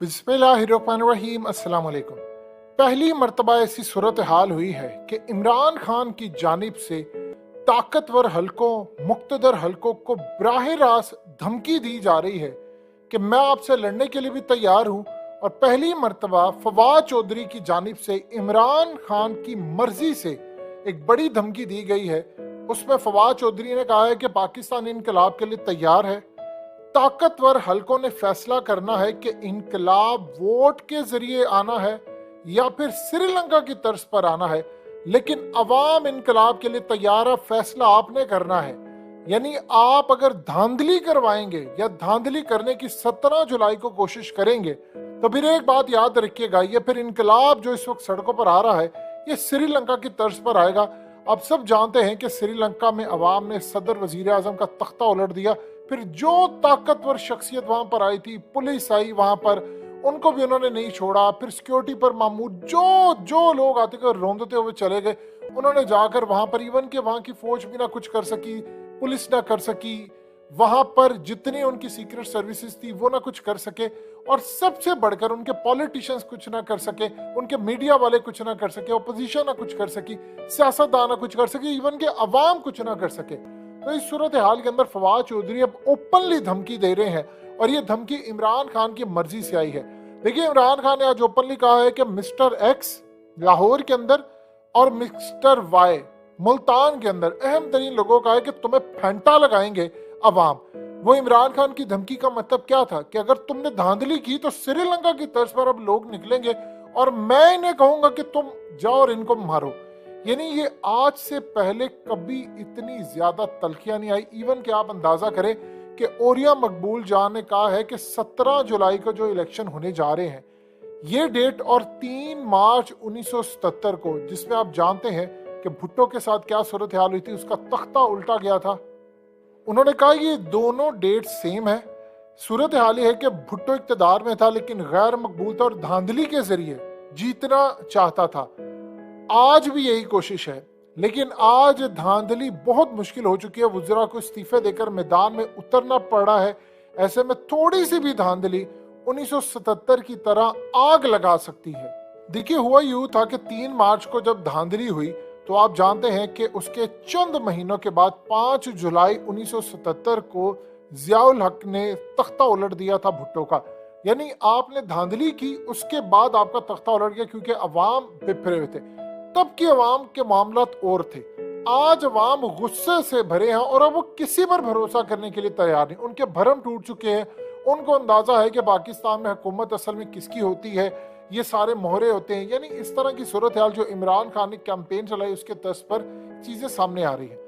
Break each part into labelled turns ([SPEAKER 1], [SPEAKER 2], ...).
[SPEAKER 1] बिस्मिल्लाहिर्रहमानिर्रहीम। अस्सलाम वालेकुम। पहली मर्तबा ऐसी सूरत हाल हुई है कि इमरान खान की जानिब से ताकतवर हलकों, मुक्तदर हलकों को बराह रास्त धमकी दी जा रही है कि मैं आपसे लड़ने के लिए भी तैयार हूं। और पहली मर्तबा फवाद चौधरी की जानिब से इमरान खान की मर्जी से एक बड़ी धमकी दी गई है। उसमें फवाद चौधरी ने कहा है कि पाकिस्तान इनकलाब के लिए तैयार है। ताकतवर हलकों ने फैसला करना है कि इनकलाब वोट के जरिए आना है या फिर श्रीलंका की तर्ज पर आना है, लेकिन अवाम इनकलाब के लिए तैयार है। फैसला आपने करना है। यानी आप अगर धांधली करवाएंगे या धांधली करने की 17 जुलाई को कोशिश करेंगे तो फिर एक बात याद रखिएगा, ये फिर इनकलाब जो इस वक्त सड़कों पर आ रहा है ये श्रीलंका की तर्ज पर आएगा। आप सब जानते हैं कि श्रीलंका में अवाम ने सदर वजीर आजम का तख्ता उलट दिया। फिर जो ताकतवर शख्सियत वहां पर आई थी, पुलिस आई वहां पर, उनको भी उन्होंने नहीं छोड़ा। फिर सिक्योरिटी पर मामूर जो जो लोग आते गए रोंदते हुए चले गए। उन्होंने जाकर वहां पर इवन के वहां की फौज भी ना कुछ कर सकी, पुलिस ना कर सकी, वहां पर जितनी उनकी सीक्रेट सर्विसेज थी वो ना कुछ कर सके, और सबसे बढ़कर उनके पॉलिटिशियंस कुछ ना कर सके, उनके मीडिया वाले कुछ ना कर सके, ओपोजिशन ना कुछ कर सकी, सियासतदान ना कुछ कर सके, इवन के अवाम कुछ ना कर सके। तो इस सूरत हाल के अंदर फवाद चौधरी अब ओपनली धमकी दे रहे हैं और ये धमकी इमरान खान की मर्जी से आई है। देखिए, इमरान खान ने आज ओपनली कहा है कि मिस्टर एक्स लाहौर के अंदर और मिस्टर वाई मुल्तान के अंदर अहम तरीन लोगों का है कि तुम्हें फेंटा लगाएंगे अवाम। वो इमरान खान की धमकी का मतलब क्या था कि अगर तुमने धांधली की तो श्रीलंका की तर्ज पर अब लोग निकलेंगे और मैं इन्हें कहूंगा कि तुम जाओ और इनको मारो। यानी ये आज से पहले कभी इतनी ज्यादा तलखियां नहीं आई। इवन कि आप अंदाजा करें कि ओरिया मकबूल जान ने कहा है कि 17 जुलाई को जो इलेक्शन होने जा रहे हैं ये डेट, और 3 मार्च 1977 को, जिसमें आप जानते हैं कि भुट्टो के साथ क्या सूरत हाल हुई थी, उसका तख्ता उल्टा गया था। उन्होंने कहा ये दोनों डेट सेम है। सूरत हाल है कि भुट्टो इक्तदार में था लेकिन गैर मकबूल था और धांधली के जरिए जीतना चाहता था। आज भी यही कोशिश है, लेकिन आज धांधली बहुत मुश्किल हो चुकी है। वुज़रा को इस्तीफे देकर मैदान में उतरना पड़ा है। ऐसे में थोड़ी सी भी धांधली 1977 की तरह आग लगा सकती है। देखिए, हुआ यूं था कि 3 मार्च को जब धांधली हुई तो आप जानते हैं कि उसके चंद महीनों के बाद 5 जुलाई 1977 को जियाउल हक ने तख्ता उलट दिया था भुट्टो का। यानी आपने धांधली की, उसके बाद आपका तख्ता उलट गया क्योंकि अवाम बिफरे हुए थे। तब की अवाम के मामलात और थे। आज अवाम गुस्से से भरे हैं और अब वो किसी पर भरोसा करने के लिए तैयार नहीं। उनके भरम टूट चुके हैं। उनको अंदाजा है कि पाकिस्तान में हुकूमत असल में किसकी होती है, ये सारे मोहरे होते हैं। यानी इस तरह की सूरत हाल जो इमरान खान ने कैंपेन चलाई उसके तर्ज पर चीजें सामने आ रही है।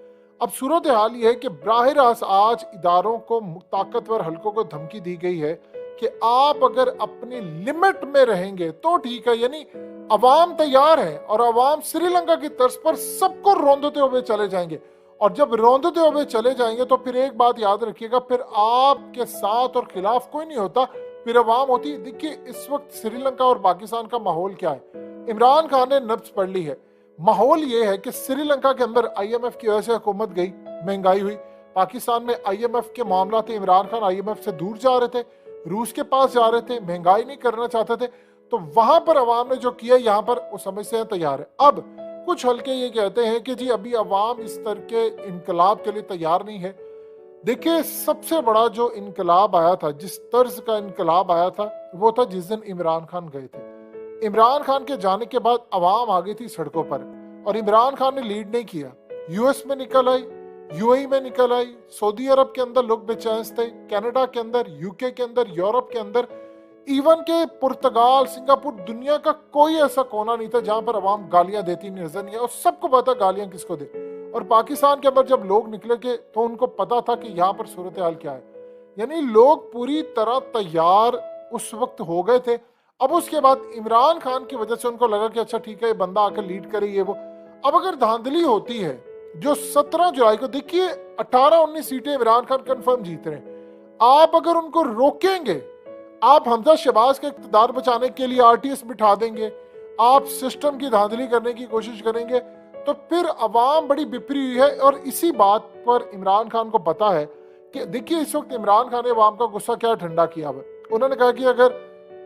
[SPEAKER 1] अब सूरत हाल ये है कि बराह रास्त आज इदारों को, ताकतवर हलकों को धमकी दी गई है कि आप अगर अपनी लिमिट में रहेंगे तो ठीक है। यानी अवाम तैयार है और अवाम श्रीलंका की तर्ज पर सबको रौंदते हुए चले जाएंगे, और जब रौंदते हुए चले जाएंगे तो फिर एक बात याद रखिएगा, फिर आपके साथ और खिलाफ कोई नहीं होता, फिर अवाम होती। देखिए, इस वक्त श्रीलंका और पाकिस्तान का माहौल क्या है। इमरान खान ने नब्ज पढ़ ली है। माहौल ये है कि श्रीलंका के अंदर IMF की वजह से हुकूमत गई, महंगाई हुई। पाकिस्तान में IMF के मामला थे, इमरान खान IMF से दूर जा रहे थे, रूस के पास जा रहे थे, महंगाई नहीं करना चाहते थे। तो वहां पर अवाम ने जो किया, यहाँ पर वो समझते हैं तैयार है। अब कुछ हल्के ये कहते हैं कि जी अभी अवाम इस तरह के इनकलाब के लिए तैयार नहीं है। देखिए, सबसे बड़ा जो इनकलाब आया था, जिस तर्ज का इनकलाब आया था, वो था जिस दिन इमरान खान गए थे। इमरान खान के जाने के बाद अवाम आ गई थी सड़कों पर और इमरान खान ने लीड नहीं किया। US में निकल आई, UAE में निकल आई, सऊदी अरब के अंदर लोग बेचैन थे, कनाडा के अंदर, UK के अंदर, यूरोप के अंदर, इवन के पुर्तगाल, सिंगापुर, दुनिया का कोई ऐसा कोना नहीं था जहां पर अवाम गालियां देती नजर नहीं है, और सबको पता गालियां किसको दे। और पाकिस्तान के अंदर जब लोग निकले के तो उनको पता था कि यहाँ पर सूरत हाल क्या है। यानी लोग पूरी तरह तैयार उस वक्त हो गए थे। अब उसके बाद इमरान खान की वजह से उनको लगा कि अच्छा ठीक है, ये बंदा आकर लीड करे ये वो। अब अगर धांधली होती है जो 17 जुलाई को, देखिए 18-19 सीटें इमरान खान कंफर्म जीत रहे हैं। आप अगर उनको रोकेंगे, आप हमजा शहबाज का इक़्तिदार बचाने के लिए RTS बिठा देंगे, आप सिस्टम की धांधली करने की कोशिश करेंगे, तो फिर अवाम बड़ी बिपरी हुई है। और इसी बात पर इमरान खान को पता है कि देखिए इस वक्त इमरान खान ने अवाम का गुस्सा क्या ठंडा किया हुआ। उन्होंने कहा कि अगर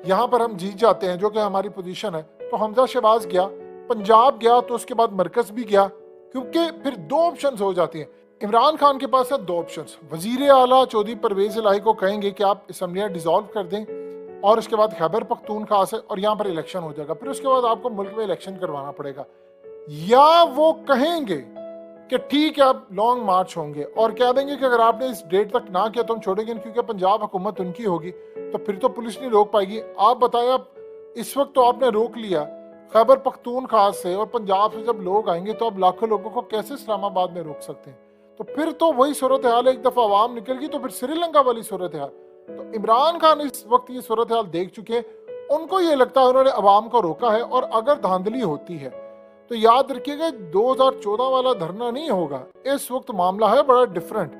[SPEAKER 1] यहाँ पर हम जीत जाते हैं, जो कि हमारी पोजीशन है, तो हमजा शहबाज गया, पंजाब गया, तो उसके बाद मरकज भी गया, क्योंकि फिर दो ऑप्शन हो जाती हैं। इमरान खान के पास है दो ऑप्शन। वजीर आला चौधरी परवेज इलाही को कहेंगे कि आप असम्बलियाँ डिसॉल्व कर दें, और उसके बाद खैबर पख्तूनख्वा से, और यहाँ पर इलेक्शन हो जाएगा, फिर उसके बाद आपको मुल्क में इलेक्शन करवाना पड़ेगा। या वो कहेंगे कि ठीक है अब लॉन्ग मार्च होंगे, और कह देंगे कि अगर आपने इस डेट तक ना किया तो हम छोड़ेंगे, क्योंकि पंजाब हुकूमत उनकी होगी, तो फिर तो पुलिस नहीं रोक पाएगी। आप बताएं, अब इस वक्त तो आपने रोक लिया, खैबर पख्तूनख्वा से और पंजाब से जब लोग आएंगे तो अब लाखों लोगों को कैसे इस्लामाबाद में रोक सकते हैं? तो फिर तो वही सूरत हाल, एक दफा आवाम निकल गई तो फिर श्रीलंका वाली सूरत हाल। तो इमरान खान इस वक्त ये सूरत हाल देख चुके हैं, उनको ये लगता है उन्होंने अवाम को रोका है, और अगर धांधली होती है तो याद रखिएगा 2014 वाला धरना नहीं होगा। इस वक्त मामला है बड़ा डिफरेंट,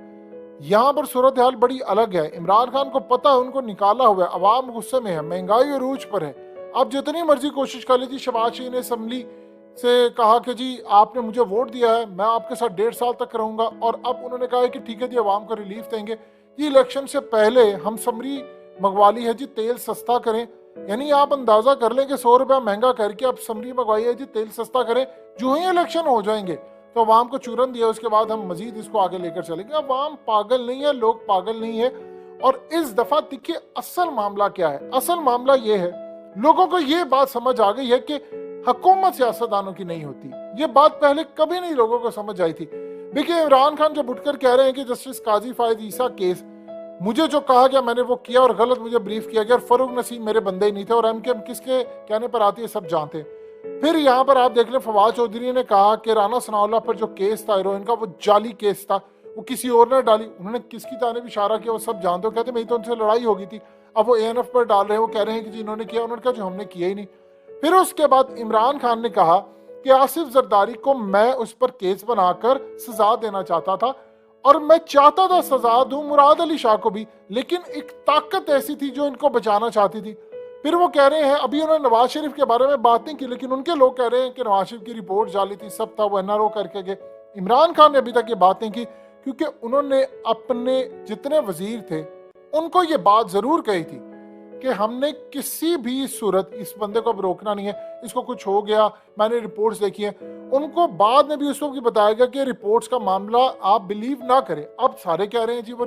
[SPEAKER 1] यहाँ पर सूरत हाल बड़ी अलग है। इमरान खान को पता है उनको निकाला हुआ है, अवाम गुस्से में है, महंगाई अरूज पर है। अब जितनी मर्जी कोशिश कर लीजिए, शहबाज शरीफ ने असम्बली से कहा कि जी आपने मुझे वोट दिया है, मैं आपके साथ 1.5 साल तक रहूंगा, और अब उन्होंने कहा है कि ठीक है जी अवाम को रिलीफ देंगे जी, इलेक्शन से पहले हम समरी मंगवा ली है जी, तेल सस्ता करें। यानी आप अंदाजा कर लें कि 100 रुपया महंगा करके आप समरी मंगवाई है जी, तेल सस्ता करें, जो ही इलेक्शन हो जाएंगे तो अवाम को चूरन दिया, उसके बाद हम मजीद इसको आगे लेकर चलेंगे। अवाम पागल नहीं है, लोग पागल नहीं है। और इस दफा देखिए असल मामला क्या है। असल मामला ये है, लोगों को ये बात समझ आ गई है कि हुकूमत सियासतदानों की नहीं होती। ये बात पहले कभी नहीं लोगों को समझ आई थी। देखिए इमरान खान जब उठकर कह रहे हैं कि जस्टिस काजी फायद ईसा केस, मुझे जो कहा गया मैंने वो किया, और गलत मुझे ब्रीफ किया गया, और फरूक नसीम मेरे बंदे ही नहीं थे, और एमकेएम किसके कहने पर आती है सब जानते हैं। फिर यहाँ पर आप देख लें, फवाद चौधरी ने कहा कि राना सनाउल्लाह पर जो केस था हीरोइन का, वो जाली केस था, वो किसी और ने डाली। उन्होंने किसकी जानिब इशारा किया वो सब जानते हो, कहते मेरी तो उनसे लड़ाई हो गई थी। अब वो एएनएफ पर डाल रहे हैं, वो कह रहे हैं कि जी इन्होंने किया, उन्होंने कहा जो हमने किया ही नहीं। फिर उसके बाद इमरान खान ने कहा कि आसिफ जरदारी को मैं उस पर केस बनाकर सजा देना चाहता था, और मैं चाहता था सजा दूं मुराद अली शाह को भी, लेकिन एक ताकत ऐसी थी जो इनको बचाना चाहती थी। फिर वो कह रहे हैं, अभी उन्होंने नवाज शरीफ के बारे में बात नहीं की, लेकिन उनके लोग कह रहे हैं कि नवाज शरीफ की रिपोर्ट जाली थी, सब था, वो एनआरओ करके गए। इमरान खान ने अभी तक ये बात नहीं की, क्योंकि उन्होंने अपने जितने वजीर थे उनको ये बात जरूर कही थी कि हमने किसी भी सूरत इस बंदे को अब रोकना नहीं है, इसको कुछ हो गया, मैंने रिपोर्ट्स देखी है। उनको बाद में भी उस वक्त बताया गया कि रिपोर्ट्स का मामला आप बिलीव ना करें। अब सारे कह रहे हैं जी, वो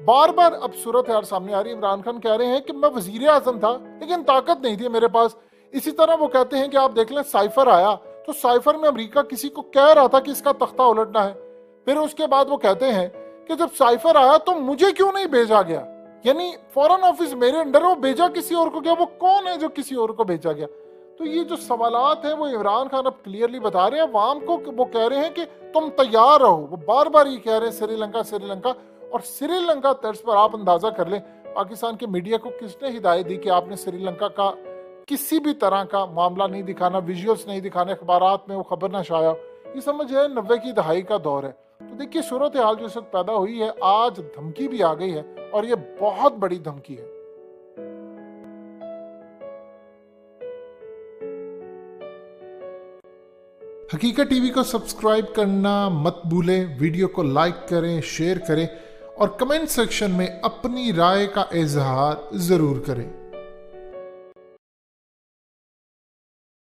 [SPEAKER 1] बार बार अब सूरत यार सामने आ रही है। इमरान खान कह रहे हैं कि मैं वजीर आजम था लेकिन ताकत नहीं थी मेरे पास। इसी तरह वो कहते हैं कि आप देख लें साइफर आया, तो साइफर में अमेरिका किसी को कह रहा था कि इसका तख्ता उलटना है। फिर उसके बाद वो कहते हैं कि जब साइफर आया तो मुझे क्यों नहीं भेजा गया, यानी फॉरेन ऑफिस मेरे अंडर, वो भेजा किसी और को गया, वो कौन है जो किसी और को भेजा गया। तो ये जो सवालात हैं वो इमरान खान अब क्लियरली बता रहे हैं अवाम को, वो कह रहे हैं कि तुम तैयार रहो। वो बार बार ये कह रहे हैं श्रीलंका श्रीलंका, और श्रीलंका तर्ज पर आप अंदाजा कर लें पाकिस्तान के मीडिया को किसने हिदायत दी कि आपने श्रीलंका का किसी भी तरह का मामला नहीं दिखाना, विजुअल्स नहीं दिखाने, अखबारात में वो खबर ना शाया। ये समझ है 90 की दहाई का दौर है। तो देखिए सूरत हाल जो इस वक्त पैदा हुई है, आज धमकी भी आ गई है, और ये बहुत बड़ी धमकी है। हकीकत टीवी को सब्सक्राइब करना मत भूलें, वीडियो को लाइक करें, शेयर करें, और कमेंट सेक्शन में अपनी राय का इजहार जरूर करें।